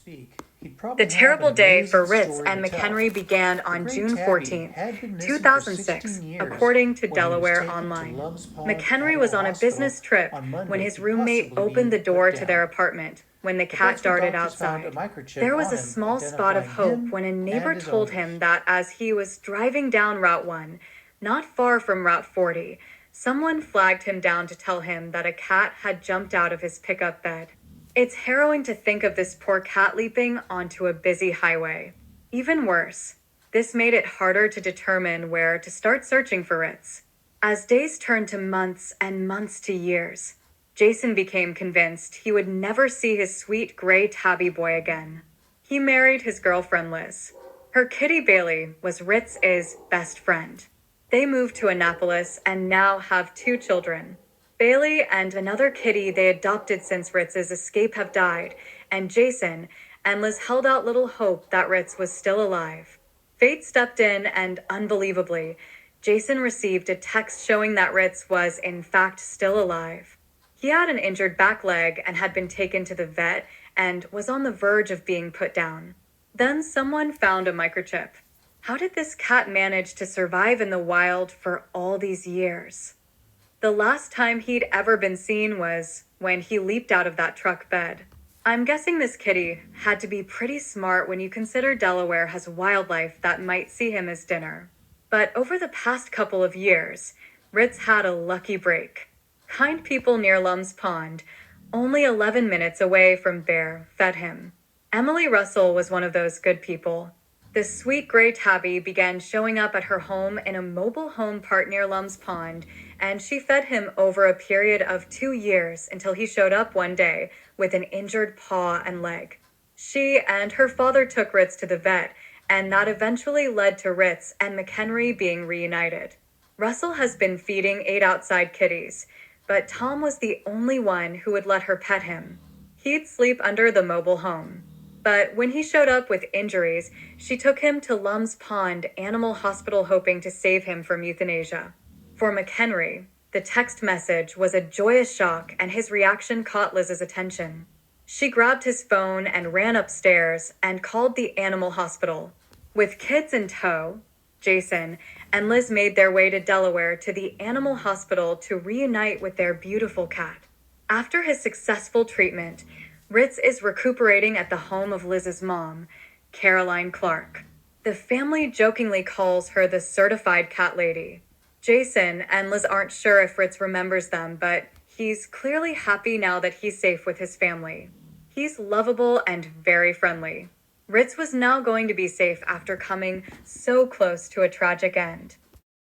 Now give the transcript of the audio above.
The terrible day for Ritz and McHenry began on June 14th, 2006, according to Delaware Online. McHenry was on a business trip when his roommate opened the door to their apartment when the cat darted outside. There was a small spot of hope when a neighbor told him that as he was driving down Route 1, not far from Route 40, someone flagged him down to tell him that a cat had jumped out of his pickup bed. It's harrowing to think of this poor cat leaping onto a busy highway. Even worse, this made it harder to determine where to start searching for Ritz. As days turned to months and months to years, Jason became convinced he would never see his sweet gray tabby boy again. He married his girlfriend Liz. Her kitty Bailey was Ritz's best friend. They moved to Annapolis and now have 2 children. Bailey and another kitty they adopted since Ritz's escape have died, and Jason and Liz held out little hope that Ritz was still alive. Fate stepped in and, unbelievably, Jason received a text showing that Ritz was, in fact, still alive. He had an injured back leg and had been taken to the vet and was on the verge of being put down. Then someone found a microchip. How did this cat manage to survive in the wild for all these years? The last time he'd ever been seen was when he leaped out of that truck bed. I'm guessing this kitty had to be pretty smart when you consider Delaware has wildlife that might see him as dinner. But over the past couple of years, Ritz had a lucky break. Kind people near Lum's Pond, only 11 minutes away from Bear, fed him. Emily Russell was one of those good people. The sweet gray tabby began showing up at her home in a mobile home park near Lum's Pond, and she fed him over a period of 2 years until he showed up one day with an injured paw and leg. She and her father took Ritz to the vet, and that eventually led to Ritz and McHenry being reunited. Russell has been feeding 8 outside kitties, but Tom was the only one who would let her pet him. He'd sleep under the mobile home. But when he showed up with injuries, she took him to Lum's Pond Animal Hospital hoping to save him from euthanasia. For McHenry, the text message was a joyous shock and his reaction caught Liz's attention. She grabbed his phone and ran upstairs and called the animal hospital. With kids in tow, Jason and Liz made their way to Delaware to the animal hospital to reunite with their beautiful cat. After his successful treatment, Ritz is recuperating at the home of Liz's mom, Caroline Clark. The family jokingly calls her the certified cat lady. Jason and Liz aren't sure if Ritz remembers them, but he's clearly happy now that he's safe with his family. He's lovable and very friendly. Ritz was now going to be safe after coming so close to a tragic end.